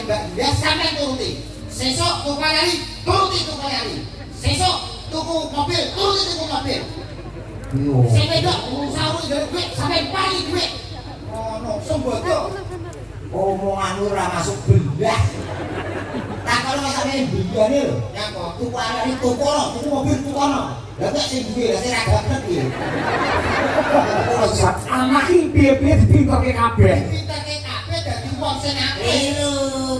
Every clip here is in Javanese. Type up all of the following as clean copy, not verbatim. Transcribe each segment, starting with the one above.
mbak dia sampai turuti. Sesok tuku kali turuti tuku kali. Sesok tuku mobil turuti tuku mobil. Sing wedok usaha duit sampai pari duit. Ono sembodo. Omongan ora masuk belah. Tak kalau sampe biyane lho, ya kok tuku kali tuku mobil tuku ono. Lah kok sing duwe lah sing ra gak piye. Sak anak iki piye-piye dipintoke kabeh. Dipintoke kabeh dadi wong sing apik.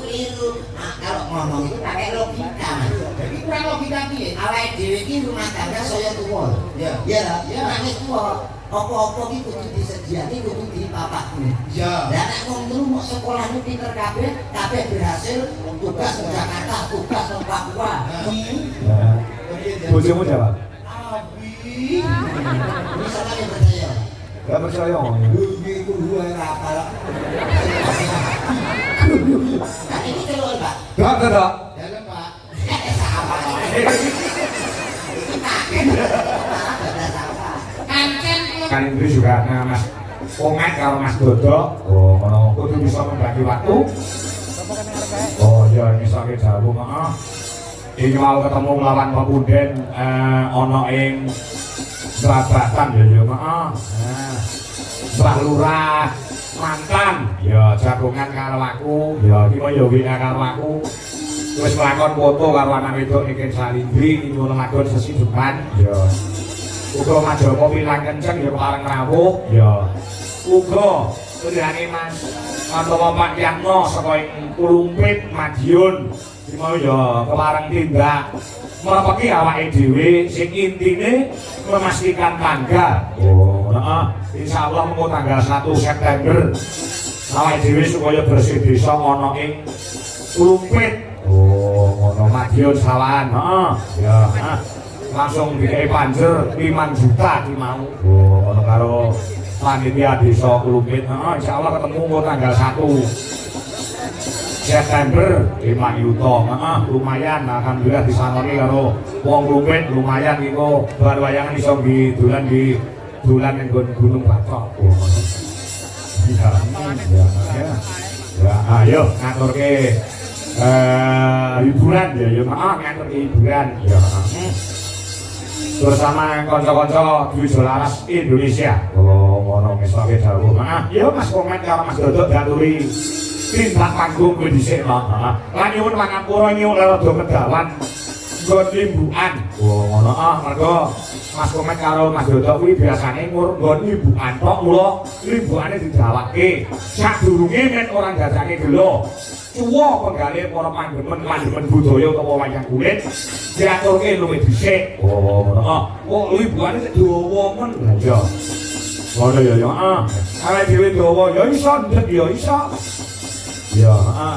Keliru. Nah, kalau ngomong itu pakai logika. Jadi kurang logika piye? Awake dhewe iki rumah tangga saya tuwa. Ya. Ya, nek tuwa. Apa-apa iki kudu disediani kudu dipapakne. Ya. Lah nek wong telu mau sekolahne pinter kabeh berhasil tugas ke Jakarta, tugas ke Papua. Bojomu jawab. Abi. Bisa kan percaya? Gak percaya. Iku luwe ra apal. Nah ini celok, Pak. Gak. Dalam, Pak. Salah. Kan itu juga Mas Komet kalau Mas Dodo. Oh, ngono kudu bisa membagi waktu. Oh iya, misalnya jauh maaf. Ini mau ketemu lawan Pepuden ono ing Selabatan ya maaf. Mbah Lurah mantan ya jagongan karo aku, ya iki yo WA karo aku. Wis nglakon foto karo anak wedok iki Salindri ngono madon sesi depan ya. Uga Majapa wilang kenceng ya kepareng rawuh ya. Uga liyane Mas Antomo Pak Yatno saka ing Kulumpit Madiun iki mau ya kepareng tindak mrepeki awake dhewe sing intine memastikan tanggal. Oh, heeh. Insyaallah mengko tanggal 1 September awake dhewe supaya bersih desa ana ing Kulumpit. Oh, ngono Madiun Sawan. Heeh. Ya, heeh. Langsung dikai panjer 5 juta iki mau. Oh, ngono karo panitia desa Kulumpit. Heeh, insyaallah ketemu mengko tanggal 1 September 5 yuta. Heeh, lumayan alhamdulillah disanoni karo wong Kulumpit lumayan iku bar wayangan iso dolan ning Gunung Batok. Oh. Ya, ayo ngaturke hiburan ya ngatur hiburan ya. Bersama kanca-kanca Dwi Jolaras Indonesia. Oh, ngono mesake dawuh. Ya Mas Komet karo Mas Dodok diaturi tindak panggung kuwi dhisik to. Lan nyuwun pangapura nyuwun rada kedawan nggon imbukan. Oh, ngono mergo Mas Komet karo Mas Dodok kuwi biasane nggon imbukan tok mula imbukane didawake. Sadurunge men ora dadake gelo. Cuwa penggalih para pandemen budaya utawa wayang kulit diaturke luwih dhisik. Oh, ngono. Kok imbukane sik dawa men. Lah iya. Ngono ya ya. Awake dhewe dawa ya iso ndek ya iso. Ya,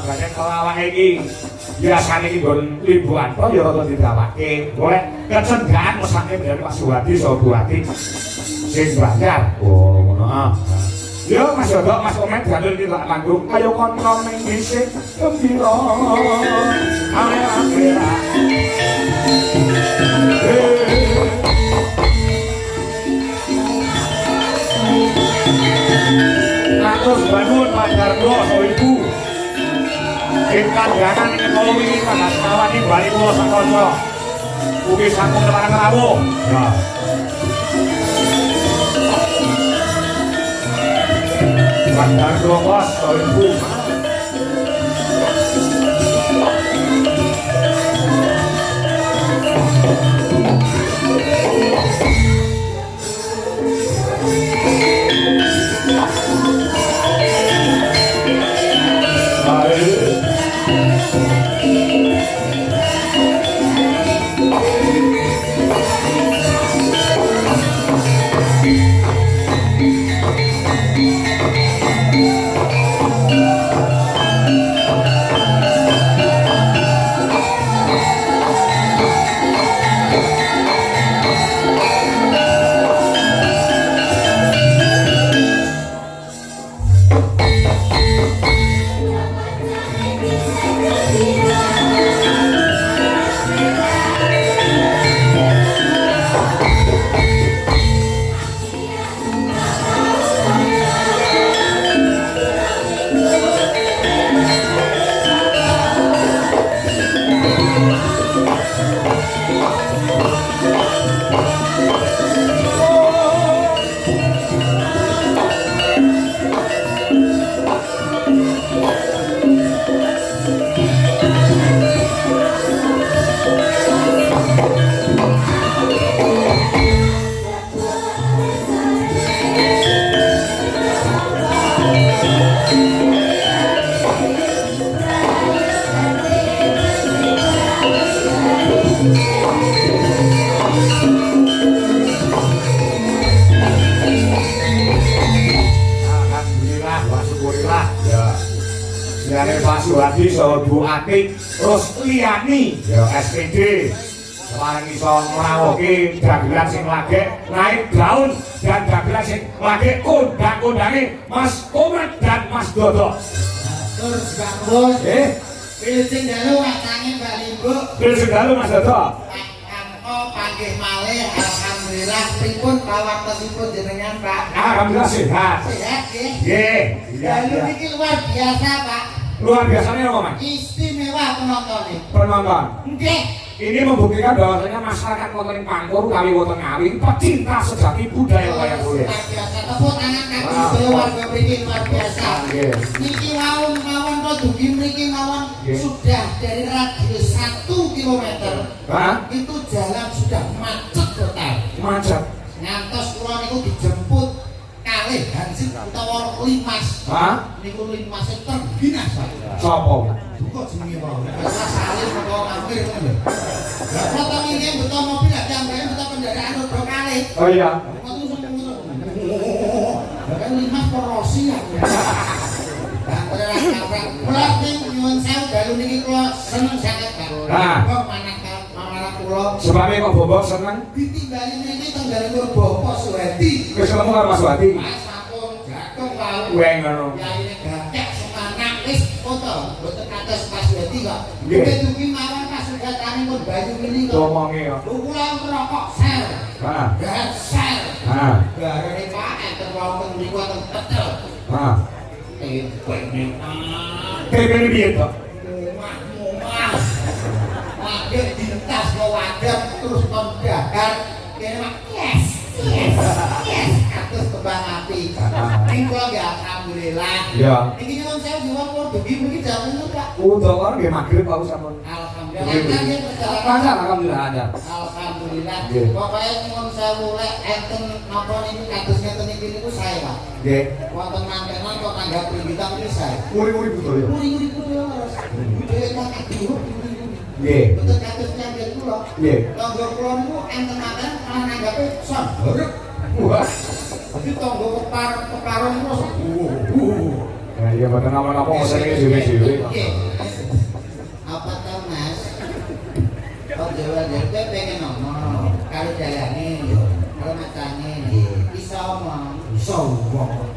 kadang kalau awake iki biasane iki nggon limbuan to ya rada didawake. Golek kecenggaan mesake dari Pak Suwadi so Buati sing bayar. Oh, ngono. Ya Mas Dodok, Mas Komet gandul iki tak panggung. Ayo kon-kon ning dhisik gembira. Akhir-akhir. Terus bangun Pak Dardo so ibu. Ingkang ganan ing kala wingi Mas Kawani bali kula sakanca. Ugi sampun kepareng rawuh. Ya. Pak Dardo bos so ibu. Yeah. Suwadi saha Bu Atik terus liyani ya SPD sekarang iso ngrawuhke dagelan sing lagi naik daun dan dagelan sing lagi kondang-kondange Mas Komat dan Mas Dodo. Terus Bang Bos pilih sing dalu wacange Mbak Limbo Pilih sing dalu Mas Dodo. Panggih malih alhamdulillah pripun pawartosipun jenengan Pak? Alhamdulillah sehat. Sehat nggih. Nggih. Dalu niki luar biasa Pak. Luar biasanya apa Mas? Istimewa penontonnya. Penonton. Nggih. Ini membuktikan bahwasanya masyarakat wonten Pangkur utawi wonten Ngawi pecinta sejati budaya wayang kulit. Luar biasa. Tepuk tangan kaki sedaya warga mriki luar biasa. Nggih. Niki mawon kok dugi mriki mawon sudah dari radius 1 kilometer. Hah? Itu jalan sudah macet total. Macet. Ngantos kula niku dijemput kalih hansip utawa limas. Hah? Niku limase terbinas Pak. Sopo? Kok jenenge wae. Ora saleh kok mampir ngono lho. Lah foto ngene beto mobil gak sampeyan beto kendaraan rodo kalih. Oh iya. Kan limas korosi ya. Kula ning nyuwun sewu dalu niki kula seneng sanget Pak. Nah. Kok manah kula Sebabnya kok Bobo seneng? ditinggali niki tenggalipun Bapak Suwadi. Wis ketemu karo Mas Wati. Mas sampun jagung wau. Weng ngono. Yaine gagak semangat wis foto mboten kados Mas Suwadi kok. Nggih. Dugi mawon pasugatanipun Bayu Mili kok. Ngomongi kok. Kula ngerokok sel. Hah? Dan sel. Hah? Garane Pak enten wonten mriku wonten petel. Hah? Tepene Kene piye to? Mas. Wadah dintas ke wadah terus mendahar kene Pak. Yes. Kados kembang api. Ning kula ya alhamdulillah. Ya. Iki nyuwun sewu jiwa kula dugi mriki jam 6 Pak. Udah kan nggih magrib aku sampun. Alhamdulillah. Ada. Alhamdulillah. Nggih. Pokoke nyuwun sewu lek enten napa niku kados ngeten iki niku sae Pak. Nggih. Wonten mantenan kok tanggap pringgitan iki sae. Uri-uri budaya. Uri-uri kula. Budaya kok diurut. Nggih. Betul kados nyambil kula. Nggih. Tangga kula niku enten manten malah nanggape son. Wah. Jadi tangga keparung terus. Ya iya mboten apa-apa ngosene dhewe-dhewe. Apa tau Mas? Oh Jawa Delta pengen ngomong kalau jalane, kalau macane, bisa omong. Bisa omong.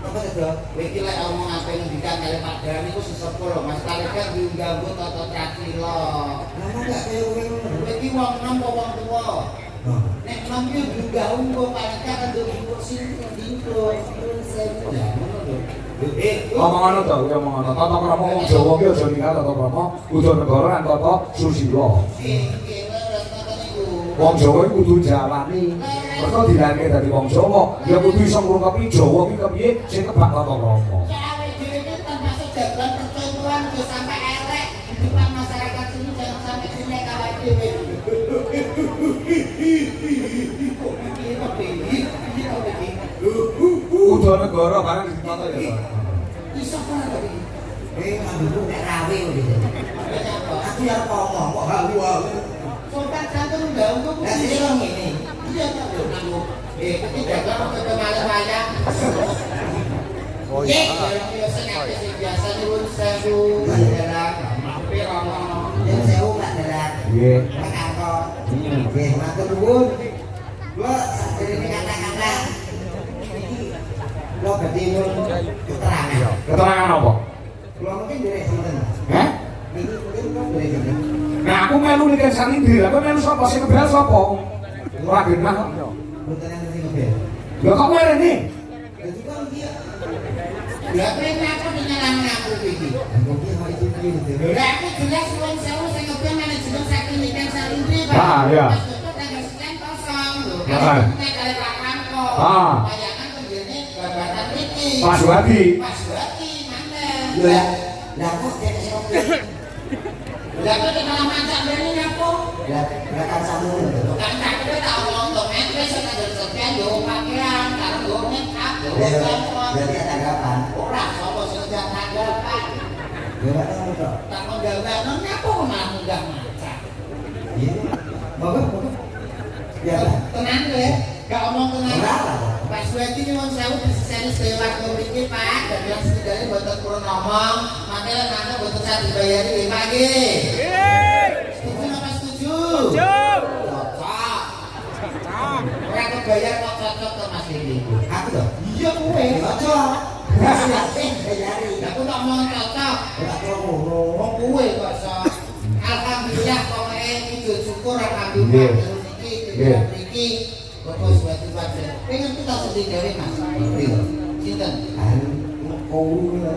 Apa itu? Wiki lek omong apa ngendikan kali Pak Dam niku sesepuh lho Mas. Kali kan diunggah tata traki lho. Lama gak kaya wiki wong nom apa wong tuwa? Nek nom yo diunggah paling kan nduk sing dingko. Ngomong ngono to, kuwi omong ngono. Tata krama wong Jawa ki aja ninggal tata krama kudu negara lan tata susila. Wong Jawa iki kudu jalani. Mergo dilahirke dadi wong Jawa, ya kudu iso ngrungkepi Jawa ki kepiye sing kebak tata krama. Awake dhewe iki termasuk jagoan percontohan yo sampe elek di depan masyarakat sini jangan sampai jelek awake dhewe. Kudu negara barang ditata ya. Iso ora to iki? Nganggo nek rawe lho. Aku ya ngomong kok halu-halu. Sopan santun ndak untuk kuwi ngene. Iya ta lho nganggo. Ketika kita malah wayang. Oh iya. Ya sing biasa nyuwun sewu dadak mampir ana. Nyuwun sewu Pak dadak. Nggih. Pak Karto. Nggih, matur nuwun. Kula sakjane kata-kata lo badhe nyuwun keterangan. Keterangan apa? Kula mungkin derek sinten. Heh? Niki mungkin kula derek sinten. Nah aku melu nek Salindri, aku melu sapa sing kebel sapa? Ora genah kok. Mboten enten sing kebel. Lha kok ngene? Jadi kan dia. Lah kene aku nyalahne aku iki. Mungkin hal itu iki. Lah aku jelas wong sewu sing kebel manajemen saking Niken Salindri, Pak. Ah, iya. Tanggal sekian kosong lho. Heeh. Nek kali Pak Kanko. Ah. Bayangan penjene babatan iki. Pak Suwadi. Pak Suwadi manten. Lah, lah kok cek sing kebel. Lah kok malah mancak mrene nyapo? Lah kan samu lho. Kan tak kira tak omong to men wis tak sekian yo pakaian karo yo make up. Berarti tanggapan. Ora sapa sing ndak tanggapan. Ya ora ngono to. Tak nggawe nyapo malah munggah mancak. Iya. Bagus. Ya, tenan ya. Gak omong tenan. Pak Suwedi nyuwun sewu diseseni sedaya warga mriki Pak, dagelan setidaknya boten kurang ngomong, makanya nanti boten saya dibayari nggih Pak nggih. Setuju apa setuju? Cocok. Ora kebayar kok cocok to Mas Dewi. Aku lho. Iya kowe cocok. Bayari. Aku tak mau cocok. Ora ngono. Wong kowe kok iso. Alhamdulillah pokoke iki syukur alhamdulillah iki Bapak suatu wajar. Pengen kita sedih dari Mas. Sinten? Kowe.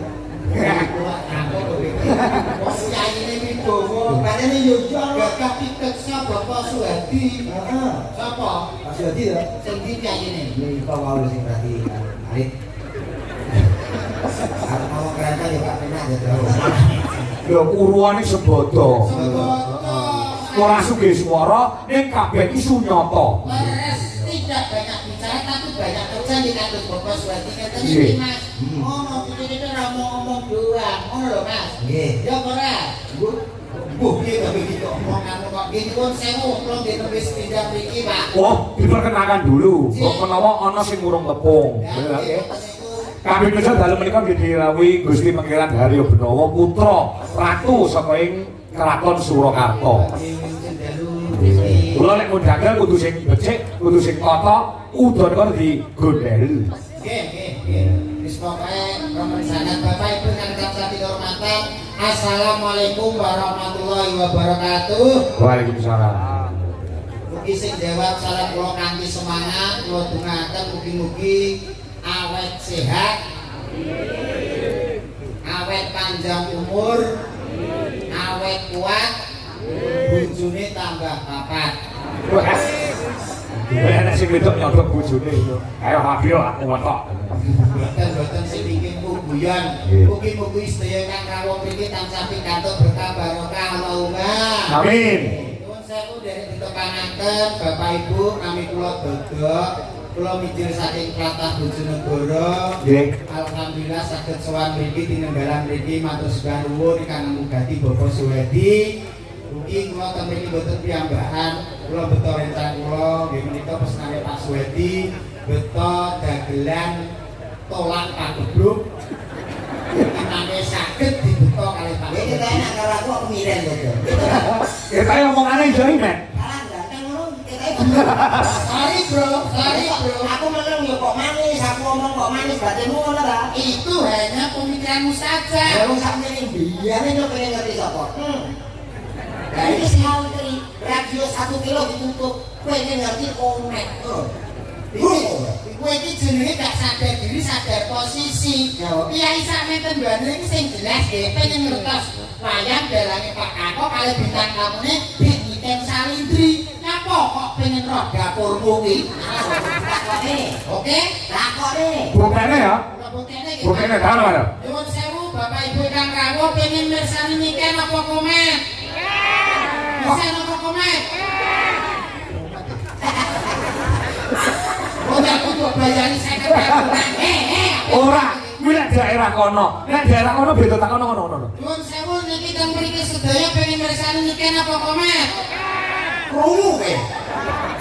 Wong kiai ini wibowo, padane yo gagah piteksa Bapak Suwadi. Heeh. Sapa? Pak Suwadi ya. Sing ndi kiai ini? Niki wae sing berarti alit. Arep mau kereta yo gak penak ya. Lho uruane sebodo. Ora sugih swara ning kabeh iki sunyata. Tidak banyak bicara tapi banyak kerja di kantor Bapak Suwadi ngeten iki Mas. Ono pikir-pikir ora ngomong doang. Ngono lho Mas. Nggih. Ya ora. Mbuh piye to iki kok omongan kok iki pun sewu kula dene wis pindah mriki Pak. Oh, diperkenalkan dulu. Kok menawa ana sing urung tepung. Nggih. Kami kerja dalem menika nggih dirawuhi Gusti Pangeran Haryo Benawa putra ratu saka ing Keraton Surakarta. Kula nek mun dagang kudu sing becik, kudu sing tata, udon kok digondhel. Nggih, nggih. Wis pokoke pemeriksaan Bapak Ibu kang sami hormatan. Assalamualaikum warahmatullahi wabarakatuh. Waalaikumsalam. Mugi sing jawab salam kula kanthi semangat, kula dongaken mugi-mugi awet sehat. Awet panjang umur. Awet kuat. Bojone tambah papat. Enak sing wedok nyodok bojone itu. Ayo habil aku wetok. Boten sing bikin guyon. Mugi-mugi sedaya kang rawuh mriki tansah pikantuk berkah barokah Allahumma. Amin. Nuwun sewu dari ditepanaken Bapak Ibu nami kula Dodok. Kula mijil saking Tlatah Bojonegoro. Nggih. Alhamdulillah saged sowan mriki tinenggalan mriki matur sembah nuwun ingkang mugati Bapak Suwedi. Mugi kula ten mriki boten piyambakan, kula beto rencana kula nggih menika pesenane Pak Suwedi, beto dagelan tolak pagebluk. Imane saged dibeto kalih Pak. Iki kaya nek karo aku miren to. Ya kaya omongane iso men. Sorry bro. Aku menang ya kok manis, aku ngomong kok manis, batinmu ngono ta? Itu hanya pemikiranmu saja. Ya wong sak meneh biyane yo pengen ngerti sapa. Lah iki sing dari radio 1 kilo ditutup, pengen ngerti komet. Kowe iki jenenge gak sadar diri, sadar posisi. Kiai sakmenten mbane iki sing jelas nggih pengen ngertos wayang dalange Pak Kako kali bintang tamune Dik Niken Salindri. Napa kok pengen roh dapurmu kuwi? Takone. Oke? Takone. Bukene ya. Bukene karo ya. Nyuwun sewu Bapak Ibu kang rawuh pengen mirsani Niken apa komen? Bisa apa komen? Udah kudu bayari 50.000. Ora, kuwi nek daerah kono. Nek daerah kono beda tak kono ngono. Nyuwun sewu niki teng mriki sedaya pengen mirsani Niken apa komen? Krungu kowe.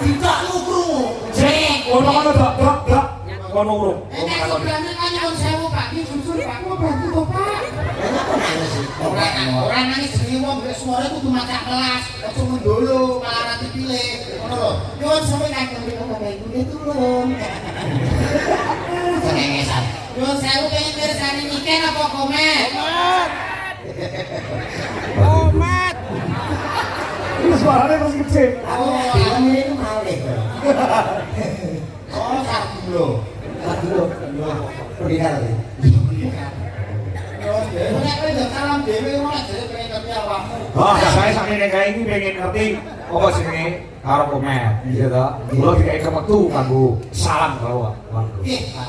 Dicakmu krungu. Cek, kono dok. Kono urung. Nek sebenarnya kan nyuwun sewu Pak, iki jujur Pak, kok bantu to Pak? Ora nangis jenenge wong wis suara kudu macak kelas, aja mendolo malah ra dipilih. Ngono lho. Nyuwun sewu kang mriki Bapak Ibu turun. Cengengesan. Nyuwun sewu pengen mirsani Niken apa komen? Komat. Ini suaranya terus kecil. Aku film ini tuh mau deh. Oh, sarung lho. Aduh, pendidikan lagi. Nek kowe ndak salam dhewe ora jare pengen ngerti awakmu. Oh, saya sak meneh kae iki pengen ngerti apa jenenge karo komet. Iya to. Kula dikai kemetu kanggo salam karo warga. Nggih, Pak.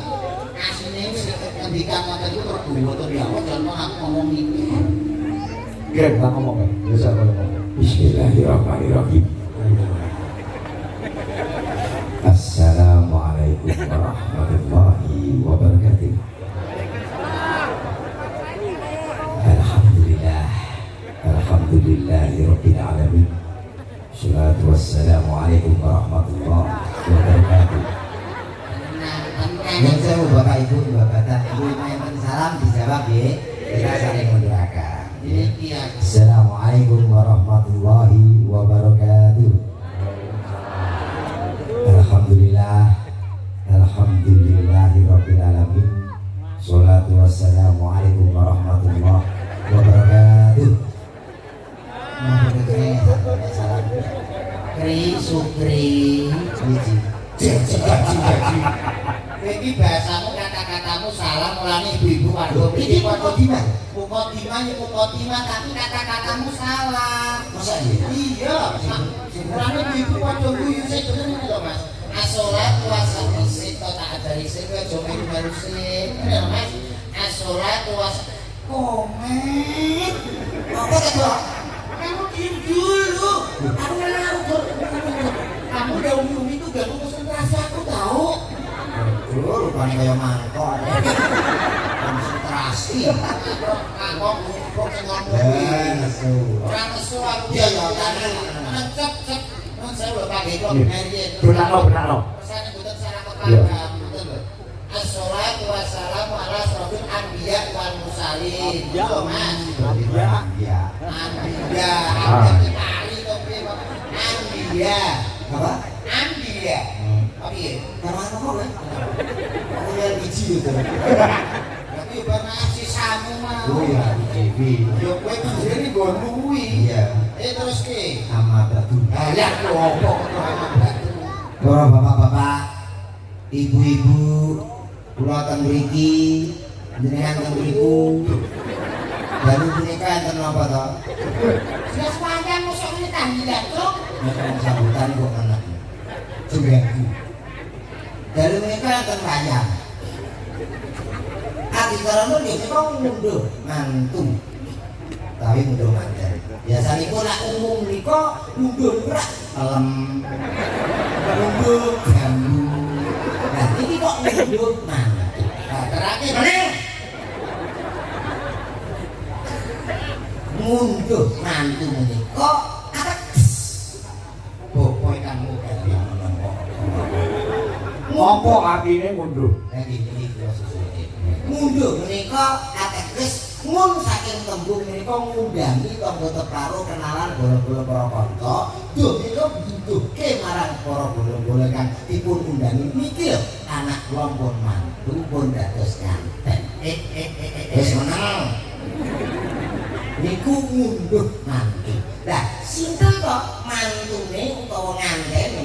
Asline wis ngendikan ngoten iku terbunuh to ya, jangan aku ngomong iki. Nggih, tak ngomong ya. Bisa ngomong. Bismillahirrahmanirrahim. Assalamualaikum warahmatullahi wabarakatuh. Alhamdulillahirabbil alamin. Wassalatu wassalamu alaikum warahmatullahi wabarakatuh. pun babatan ibu yang salam dijawab ya. Kita saling mendoakan. Assalamualaikum warahmatullahi wabarakatuh. Alhamdulillah, alhamdulillahirabbil alamin. Sholatu wassalamu alaikum warahmatullahi wabarakatuh. Kri sukri Iki bahasamu kata-katamu salah mulane ibu-ibu warga iki mukodimah. Mukodimah tapi kata-katamu salah. Masa iya? Iya. Mulane ibu-ibu padha guyu sik jenenge lho Mas. As-sholatu was-salamu tak ajari sik aja melu sik. Ya Mas. As-sholatu komen. Apa itu? Kamu diam dulu. Aku ngelawur. Kamu udah umi itu gak konsentrasi aku tahu. Rupanya kayak mangkok. Konsentrasi. Kok ngomong Nesu. orang nesu aku ya cep saya udah pakai kok Benakno. pesan bukan salah kepala betul lho. Assalatu wassalamu ala asrofil anbiya wal mursalin. Yo Mas. Ya. Anbiya. Kali to piye kok. Anbiya. Apa? Anbiya. Apa ya? Karena apa kan? Aku yang biji itu. Tapi pernah si samu mah. Oh ya, TV. Yo kowe sendiri nggo nuwi. Iya. Terus ki. Sama batu. Lah yo opo Para bapak-bapak, ibu-ibu, kula teng mriki, jenengan teng mriku. Baru punika enten napa to? Jelas panjang mosok ini tahlilan, Cuk. Nek sambutan kok anak. Jumlaku. Baru punika enten wayang. Acara niki kok ngunduh mantu. Tapi ngunduh manten. Biasanipun nek umum nika ngunduh rak kelem. Ngunduh gambu. Nah iki kok ngunduh mantu. Nah terakhir meneh. Ngunduh mantu menika ateges. Bopoe kamu ganti menawa. Apa artine ngunduh? Lagi iki kula susuke. Ngunduh menika ateges mun saking tembung menika ngundangi tangga teparo kenalan bola-bola para kanca. Duh menika butuhke marang para bola-bola kang dipun undangi niki lho anak kula pun mantu pun dados nganten. Wis meneng. Niku ngunduh mantu. Lah sinten to mantune utawa ngantene?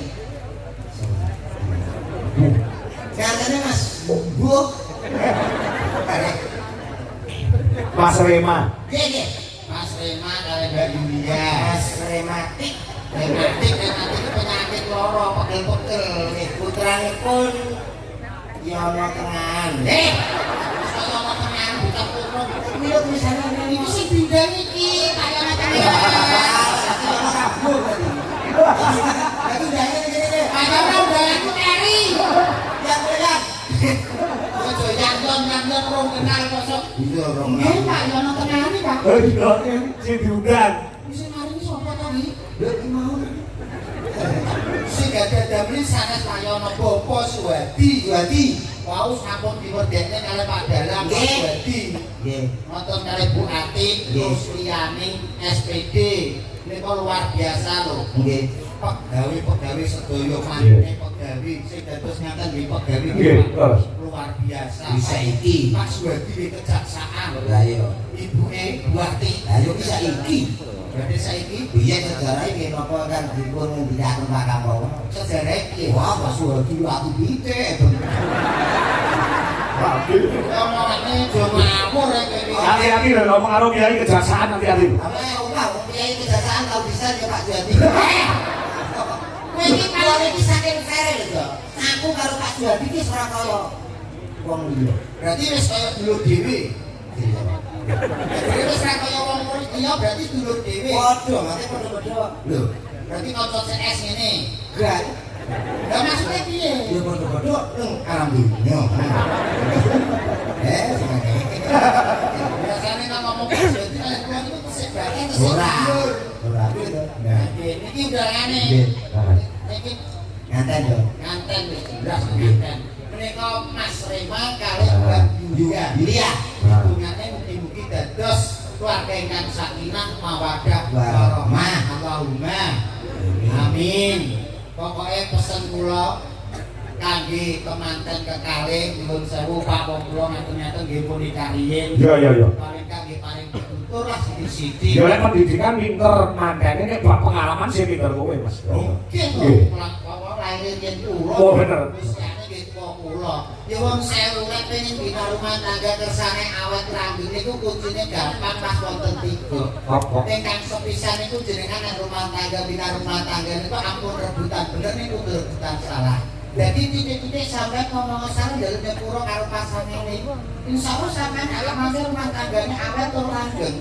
Ngantene Mas Mbok. Mas Rema. Nggih. Mas Rema kali Mbak Yulia. Mas Rematik. Rematik itu penyakit loro pegel-pegel. Nggih putranipun Yono Tengahan. Saya mau tenang buka kurung. Kuwi tulisane Ini sih bidang iki kaya macam-macam. Yono Kabur tadi. Lagi ndane ngene. Kaya udah aku teri. Ya benar. Ojo yanton rong kenal kosok. Iya rong. Nggih Pak Yono tenang iki Pak. Iya, sing diundang. Wis mari sapa tadi? Lha iki mau. Sing gak damri sanes Pak Yono Bopo Suwadi. Wau sampun diwedekne kali Pak Dalang Suwadi. Nggih. Nonton kali Bu Atik, terus liyane SPD. Niku luar biasa lho. Nggih. Pegawai sedaya mantune pegawai sing dados ngaten nggih pegawai Nggih, terus. luar biasa. Bisa iki. Pak Suwadi di kejaksaan. Lah iya. Ibuke Bu Atik. Lah yo bisa iki. Berarti saiki Biyen sejarah iki napa kan dipun ngendikaken Pak Kapol. sejarah iki. Wah, Pak Suwadi aku pitik. Omongane do ngamur iki. Hati-hati lho ngomong karo kiai kejaksaan hati-hati. Apa omah wong kiai kejaksaan tau bisa ya Pak Suwadi. Kowe iki Kalau iki saking fair lho. Aku karo Pak Suwadi iki ora kaya wong liya. berarti wis kaya dulur dhewe. Jadi wis ra kaya wong liya berarti dulur dhewe. Waduh, mate padha-padha. Lho, Berarti kanca CS ngene. gak. Lah maksudnya piye? Ya padha-padha nang alam dunya. Semangat. Biasane kan ngomong jadi kan kuwi itu kesek banget kesek. Ora. Ora gitu. Nah, Niki udah aneh. nggih. Niki Nganten yo. nganten wis jelas nganten. menika Mas Rema kalih Mbak Yulia. Hubungannya mugi-mugi dados keluarga ingkang sakinah mawaddah warahmah. Allahumma amin. Pokoknya pesen kula kangge kemanten kekalih nyuwun sewu Pak wong kula ngaten-ngaten nggih pun dikariyin. Iya. Paling kangge paling tutur lah sithik-sithik. Ya lek pendidikan pinter mantene nek bab pengalaman sih pinter kowe Mas. Nggih to, lahir yen kula. Oh bener. Usiane nggih tuwa kula. Ya wong sewu nek pengen bina rumah tangga kersane awet langgeng niku kuncine gampang pas wonten 3. Apa? Ingkang sepisan niku jenengan nek rumah tangga bina rumah tangga niku ampun rebutan bener niku rebutan salah. Jadi titik-titik sampai ngomong salah dalam nyepuro karo pasangan ini. Insya Allah sampai alam nanti rumah tangganya awet tur langgeng.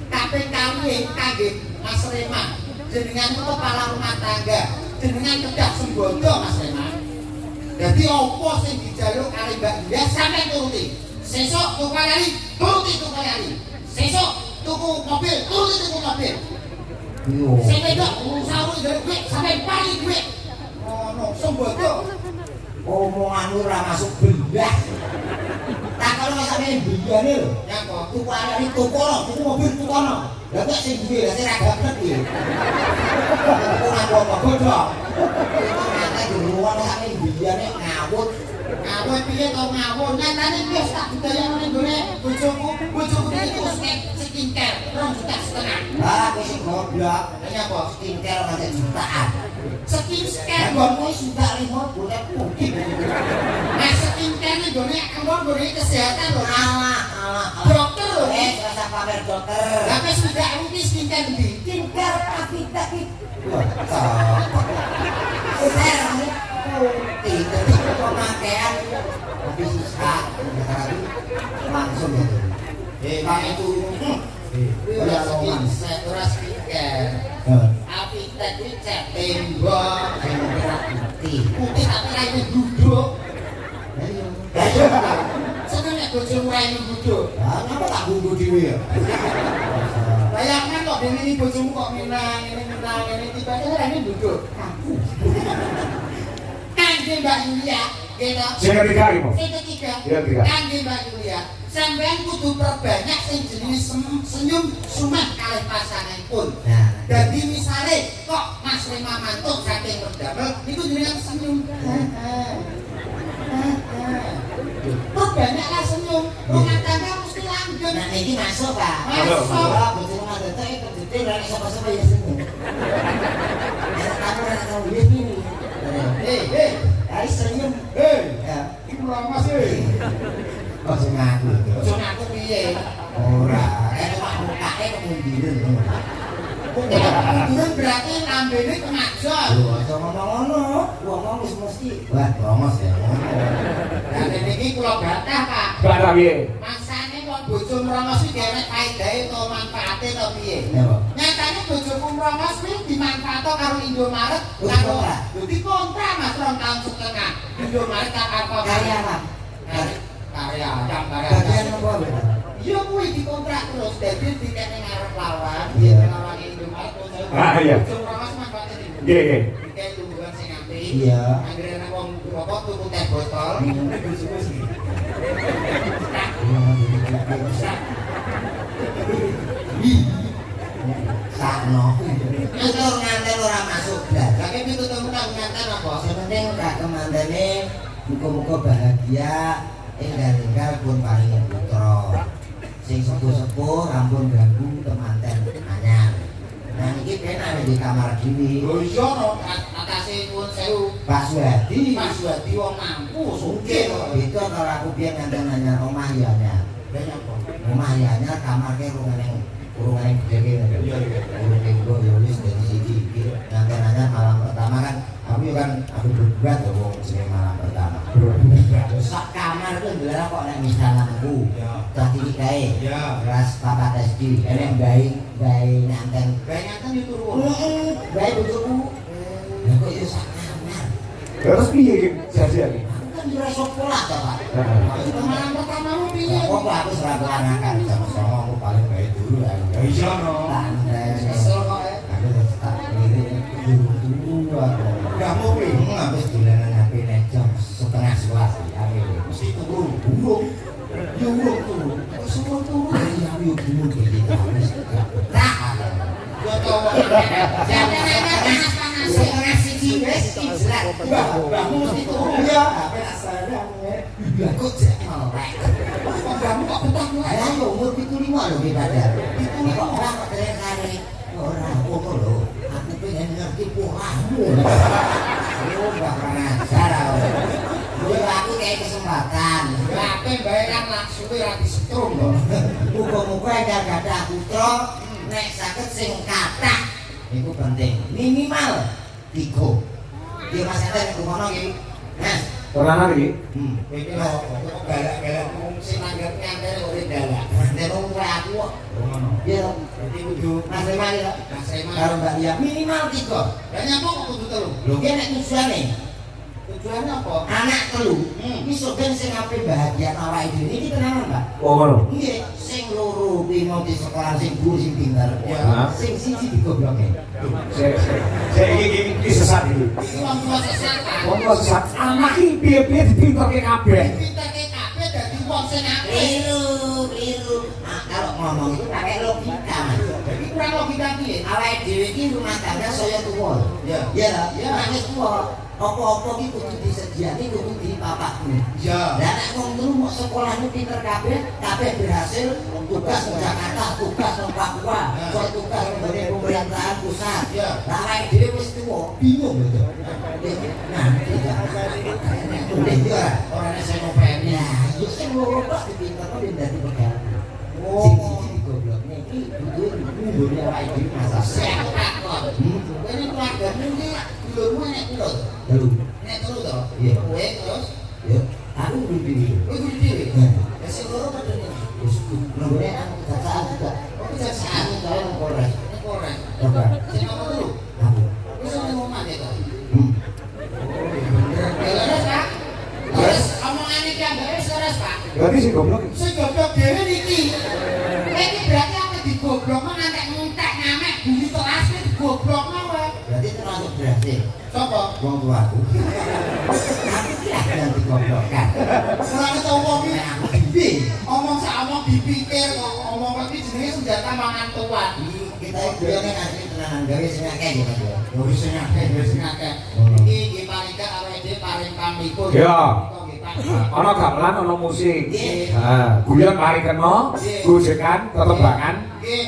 Kaping kali kangge Mas Rema, jenengan itu kepala rumah tangga, jenengan kedah sembodo Mas Rema. Jadi opo sing dijaluk kali Mbak Yulia sampai turuti. Sesuk tuku kali, turuti tuku kali. Sesuk tuku mobil, turuti tuku mobil. Sing wedok usaha duit sampai pari duit. Ono sembodo. Omongan ora masuk belah. Tak kalau masa main biyane lho. Ya kok Tuku arek tuku mobil tuku ono. Lah kok sing duwe lah sing ra gak iki. Ora apa-apa godhok. Ternyata diruwon sak main biyane ngawut. ngawur piye to ngawur nyatane wis tak budayane nggone bojoku iki skincare 2,5 juta. Ah, kowe sing goblok. Ya apa Skincare macam jutaan. skincare Nggonmu sudah 5 bulan mungkin. nah skincare iki nggone kesehatan lho Alah. dokter lho Rasa pamer dokter. tapi sudah rugi skincare ndi Skincare tapi. Tidak pemakaian tapi sisa langsung itu. Bang itu ora skincare api tadi cek tembok putih tapi raine duduk seneng nek bojomu raine duduk Kenapa tak bumbu dhewe ya? bayangkan kok dene iki bojomu kok minang ini tiba-tiba raine duduk kangge Mbak Yulia gitu Sing ketiga iki, Mas. sing ketiga Iya, ketiga. kangge Mbak Yulia sampean kudu perbanyak sing jenis senyum sumah kalih pasanganipun. Nah, Jadi misalnya kok Mas Rema mantuk saking berdamel niku jenengan senyum. Perbanyaklah senyum. Rumah tangga mesti langgeng. nah ini masuk Pak. Masuk. Kalau bojomu mantuk iki kejete ora sapa-sapa ya senyum. Nek kamu ora tau ini. Hari senyum. Ya. Mas Oh, sing ngaku. Ojo ngaku piye? Ora, cuma mukake kemunduran. Kemudian berarti lambene kemajor. Lho, aja ngomong ngono. Ngomong wis mesti. Wah, brongos ya ngono. Lah niki kula bathah, Pak. Bara piye? Mangsane kok bojo mrongos iki dhewek paedahe utawa manfaate to piye? Ya, Pak. Nyatane bojoku mrongos kuwi dimanfaatno karo Indomaret Oh, karo dikontrak? dadi kontrak Mas 2 tahun setengah. Indomaret tak apa Karya apa? Karya Bagian apa, Pak? Iya kuwi dikontrak terus dadi dikene ngarep lawan, Iya. lawan Indomaret terus. Ah, iya. Bojo mrongos manfaate iki. Nggih. Dikene tumbuhan sing apik. Iya. Anggere ana wong apa tuku teh botol, bojoku sih. Sakno. Tutur nganten ora masuk blas. Lagi pituturmu nang nganten apa? Yang penting kak kemandane muga-muga bahagia enggal-enggal pun paringi putra. Sing sepuh-sepuh ampun ganggu temanten anyar. Nah iki penak di kamar dhewe. Oh iya no, atase nuwun sewu. Pak Suwadi. Mas Wadi wong mampu, sugih kok. Itu kalau aku biar nganten anyar omah ya anyar. Banyak kok. Omah ya anyar kamar ke urungan gede Iya, iya. urung ya wis dari siji iki. Nganten anyar malam pertama kan aku kan aku berbuat ya wong jeneng malam pertama. Sak kamar itu ndelok kok nek misalanku. Ya. Tadi iki kae. Ya. Kelas papat SD. Enek bayi nganten. Banyak kan itu ruwet. Bayi bojoku. Lah kok iso sak kamar. Terus piye iki jadiane? Aku kan ora iso pola to, Pak. Malam pertamamu piye? Kok aku serang anakan sama sama aku paling baik dulu ya. Iya no. Kesel kok ya. Aku tak dulu aku. Gak mau pi. Habis dolanan HP nek jam setengah 11 ya. Urung. Yo urung turu. Kok semua turu ya yo gumun iki. Nah, Yo tawa. Jangan panas-panas ora siji wis ijlat. Mbahmu mesti turu ya. Apa asalnya? Ya kok jek melek. Kok kamu kok betah kuwi? Lah yo umur 75 lho iki padahal. 75 kok ora kok kare. Ora ngono lho. Aku pengen ngerti polahmu. Yo mbah ngajar. Yo aku kayak kesempatan. Lape bae kan maksude ra disetrum kok. Muga-muga enggak ada putra nek saged sing kathah iku penting. Minimal 3. Ya Mas Enten nek ngono iki. Mas, Tenanan iki. Iki lho kok galak-galak wong sing nanggep nyantai kok dalak. nek wong kowe aku kok Ngono. ya Dadi kudu Mas Reman ya. Mas Reman. Karo Mbak Lia minimal 3. Lah nyapa kok kudu telu? Lho ki nek tujuane Tujuannya apa? anak telu iso ben sing ape bahagia awake dhewe iki tenanan, Mbak. Oh ngono. Nggih, sing loro kuwi mau di sekolah sing guru sing pinter. Ya. Sing siji digobloke. Saya iki sesat iki. Iki wong tua sesat. Wong kok sesat anak iki piye-piye dipintoke kabeh. Pinterke kabeh dadi wong sing apik. Keliru. Nah, kalau ngomong itu pakai logika, Mas. Jadi kurang logika piye? Awake dhewe iki rumah tangga saya tuwa. Ya. Ya, ya wis tuwa. Apa-apa ki kudu disediani kudu dipapakne. Ya. Lah nek wong telu mau sekolahnya pinter kabeh berhasil tugas ke Jakarta, tugas ke Papua, kok tugas dari pemerintahan pusat. Ya. Lah awake dhewe wis tuwa, bingung gitu. Nah, udah ya. Orang saya mau pengen. Nah, yo sing loro kok dipinter kok dadi pegawai. Oh. Sing siji digoblokne iki kudu nggone awake dhewe masalah. Saya takon. Ini keluargamu ini dulurmu nek kulo. Telu. Nek telu to? Iya. Kowe terus Ya, aku berdiri. kowe kudu dhewe. Nah. Ya sing loro padha nih. Wis nggone aku kejaksaan juga. Kok kejaksaan Aku gawe nang Polres. nek Polres. Coba. Sing apa dulu? Aku. Wis ana omah to. Hmm. Terus Pak. Terus omongane ki ambek terus Pak. Berarti sing goblok. Sing goblok dhewe niki. Iki berarti apa digoblokno ngantek ngentek ngamek bumi kelas iki digoblokno wae. Berarti termasuk berhasil. Sapa? Wong tuaku. Aku tidak yang digoblokkan. Ora tau wong iki Nek aku bimbing. omong sak omong dipikir kok omong iki jenenge senjata mangan tuan. Kita itu yang asli tenanan gawe sing akeh gitu. Yo wis sing akeh, wis sing akeh. Iki nggih paling gak awake dhewe paling pamikul. Ya. Nggih Pak. Ana gamelan ana musik. Nggih. Guyon mari kena, gojekan, tetebangan. Nggih.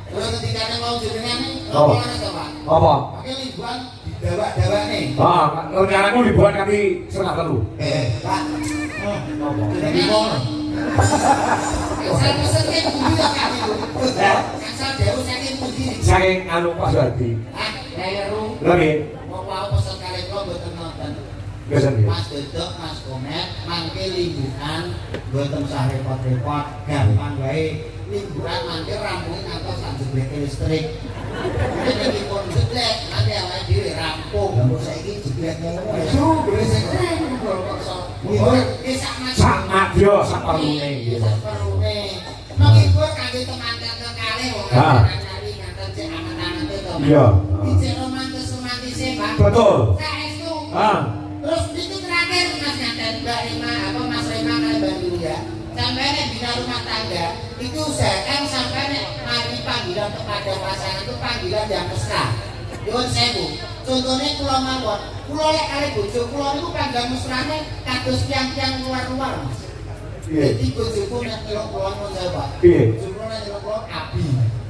Terus ketikane mau jenengan Oh. apa to Pak? Apa? Pakai libuan didawak-dawane. Ah, rencanaku liburan kami setengah telu. Pak. Jenenge ngono. Asal pesenke pundi to Kak niku? Asal dewe saking pundi? Saking anu Pak Suhardi. Ah, Daerah Lebih. mau pesen kali kula mboten nonton. Biasa dia. Mas Dodok, Mas Komet, mangke liburan mboten usah repot-repot, gampang wae. Liburan mangke rampung ngantos sak jeblek listrik. Iki pun jeblek, nanti awake dhewe rampung. Lah kok saiki jebleknya ngono ya. Su, berisik kok kok. Iki sak Sak madya sak perlune Iki gitu. sak perlune. Menghibur kangge teman-teman kekalih wong Ah. nyari ngaten cek angen-angen to. Iya. Dicek romantis-romantise, Pak. Betul. Saestu. Ah. Terus itu terakhir Mas Nyanten, Mbak Rima, apa Mas Rima kali Bandung ya. Sampai nek bina rumah tangga itu usahakan sampai nek mari panggilan kepada pasangan itu panggilan yang mesra. Nyuwun sewu. Contohnya kula mawon, kula lek kali bojo kula niku panggilan mesrane kados tiang-tiang luar-luar, Mas. Piye? Jadi bojoku nek nyelok kula mun jawab. Piye? Bojo kula nek nyelok kula abi.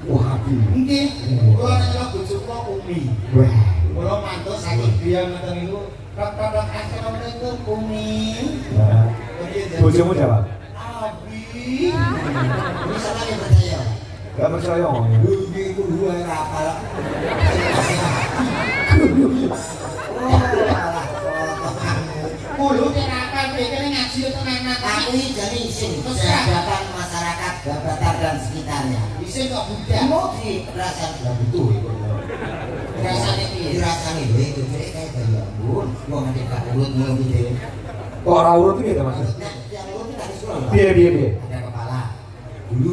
Wah, abi. Nggih. Kula nek nyelok bojo kula umi. Wah. Kula mantuk saking dia ngoten niku kok assalamualaikum umi. Nah, bojomu jawab. Abi. Ini sama yang percaya. Gak percaya ngomongnya. Budi itu dua yang rapal. Kulo kenapa pengen ngaji tenan Aku ini jadi isin peradaban masyarakat Babakan dan sekitarnya. Bisa kok budak. Mau dirasaan sudah butuh itu. Dirasani piye? Dirasani lho itu jadi kayak bayi ampun. Gua ngerti gak urut mau gitu. Kok ora urut iki ta Mas? Nah, yang urut itu ada suara. Piye piye piye? Ada kepala, bulu,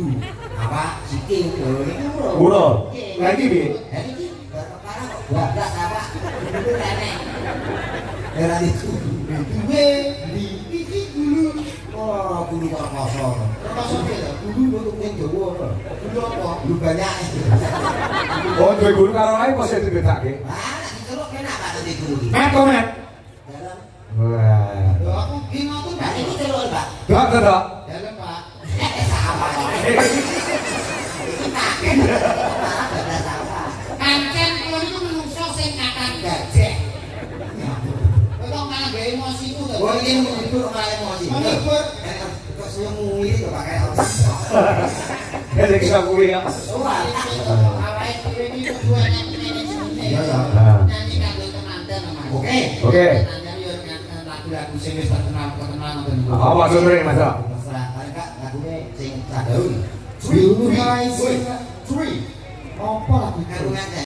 apa, sikil, ini urut. Urut. Lah iki piye? Jadi ini kepala kok 12 apa? Itu nenek. Era itu. Duwe di iki dulu. Oh, guru banyak. Oh, duwe guru karo lain kok sing dibedake. Ah, diceluk kenapa nanti guru iki? Met kok met. Dalam. Wah. Lho aku ki ngoten Nah, Pak. ini celuk, Pak. Dok, dok. Dalam Pak. Sama. Ini kaget. Malah ada salah. Pancen kula niku menungso sing kakak gajah. Kok malah gawe emosiku to. Gua ini menghibur malah emosi. Menghibur. Kok saya ngiri kok pakai apa? Sing iso kuwi ya. Soal. Awake dhewe iki kudu enek manajemen. Iya, iya. Nyanyi kanggo temanten Mas. Oke. Oke. Nyanyi yo lagu-lagu sing wis terkenal ngoten niku. Apa maksudnya Mas? Mesra. Paling Kak lagune sing sadaun. Three, three, three. Apa lagu Karo ngajak.